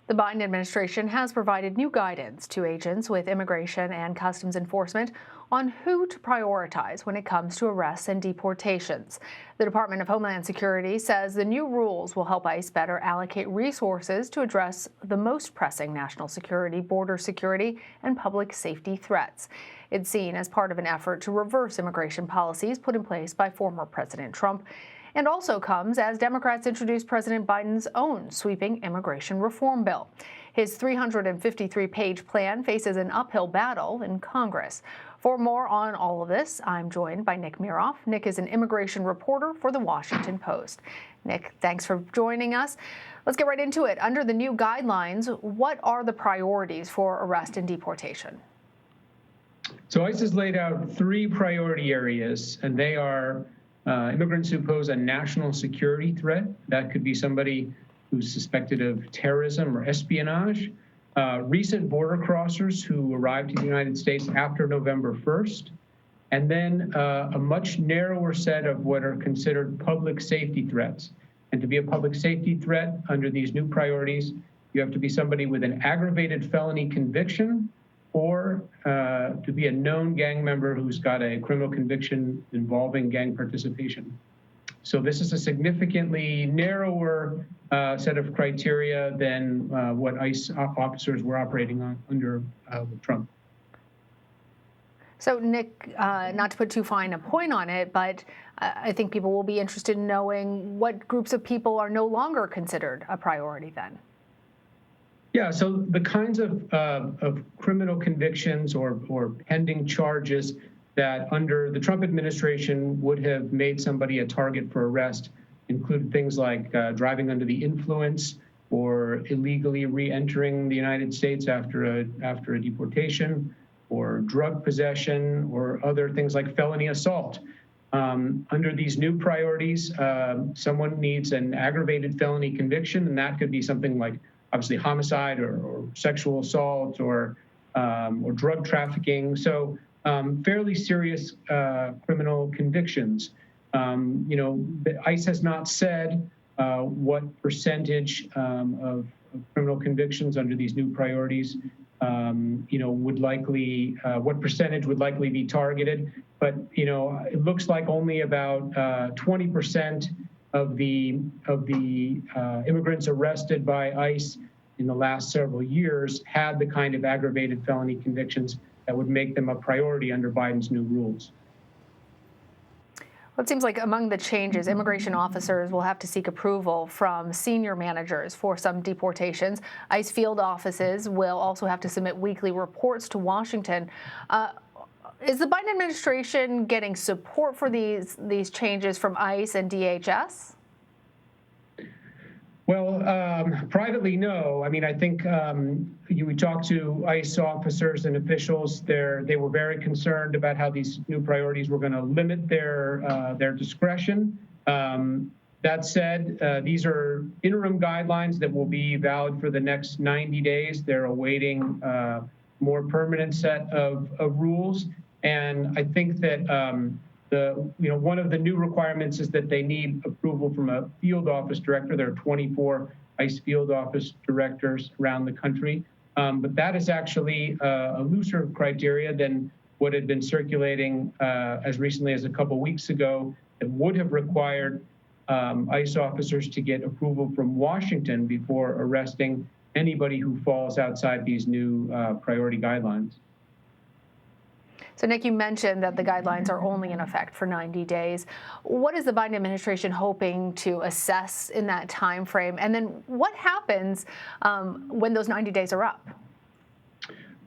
The Biden administration has provided new guidance to agents with immigration and customs enforcement on who to prioritize when it comes to arrests and deportations. The Department of Homeland Security says the new rules will help ICE better allocate resources to address the most pressing national security, border security, and public safety threats. It's seen as part of an effort to reverse immigration policies put in place by former President Trump, and also comes as Democrats introduce President Biden's own sweeping immigration reform bill. His 353-page plan faces an uphill battle in Congress. For more on all of this, I'm joined by Nick Miroff. Nick is an immigration reporter for The Washington Post. Nick, thanks for joining us. Let's get right into it. Under the new guidelines, what are the priorities for arrest and deportation? So ICE has laid out three priority areas, and they are immigrants who pose a national security threat. That could be somebody who's suspected of terrorism or espionage. Recent border crossers who arrived to the United States after November 1st. And then a much narrower set of what are considered public safety threats. And to be a public safety threat under these new priorities, you have to be somebody with an aggravated felony conviction or to be a known gang member who's got a criminal conviction involving gang participation. So this is a significantly narrower set of criteria than what ICE officers were operating on under with Trump. So, Nick, not to put too fine a point on it, but I think people will be interested in knowing what groups of people are no longer considered a priority then. Yeah, so the kinds of criminal convictions or pending charges that under the Trump administration would have made somebody a target for arrest include things like driving under the influence or illegally re-entering the United States after a deportation, or drug possession, or other things like felony assault. Under these new priorities, someone needs an aggravated felony conviction, and that could be something like obviously homicide or sexual assault or drug trafficking. So fairly serious criminal convictions. ICE has not said what percentage of criminal convictions under these new priorities would likely, what percentage would likely be targeted. But, it looks like only about 20% of the immigrants arrested by ICE in the last several years had the kind of aggravated felony convictions that would make them a priority under Biden's new rules. Well, it seems like among the changes, immigration officers will have to seek approval from senior managers for some deportations. ICE field offices will also have to submit weekly reports to Washington. Is the Biden administration getting support for these changes from ICE and DHS? Well, privately, no. I mean, I think we talked to ICE officers and officials. They were very concerned about how these new priorities were going to limit their discretion. That said, these are interim guidelines that will be valid for the next 90 days. They're awaiting more permanent set of rules. And I think that one of the new requirements is that they need approval from a field office director. There are 24 ICE field office directors around the country. But that is actually a looser criteria than what had been circulating as recently as a couple weeks ago that would have required ICE officers to get approval from Washington before arresting anybody who falls outside these new priority guidelines. So, Nick, you mentioned that the guidelines are only in effect for 90 days. What is the Biden administration hoping to assess in that time frame? And then what happens when those 90 days are up?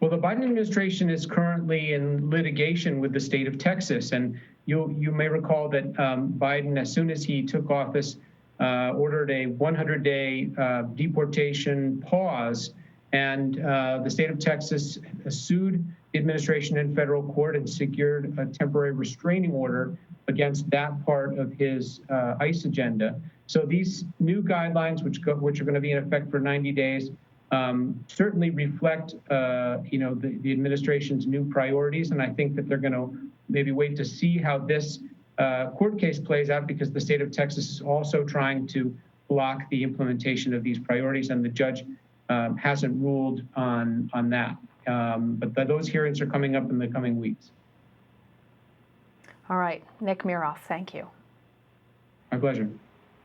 Well, the Biden administration is currently in litigation with the state of Texas. And you may recall that Biden, as soon as he took office, ordered a 100-day deportation pause. And the state of Texas sued the administration in federal court and secured a temporary restraining order against that part of his ICE agenda. So these new guidelines, which are going to be in effect for 90 days, certainly reflect, the administration's new priorities. And I think that they're going to maybe wait to see how this court case plays out, because the state of Texas is also trying to block the implementation of these priorities. And the judge hasn't ruled on that. But those hearings are coming up in the coming weeks. All right, Nick Miroff, thank you. My pleasure.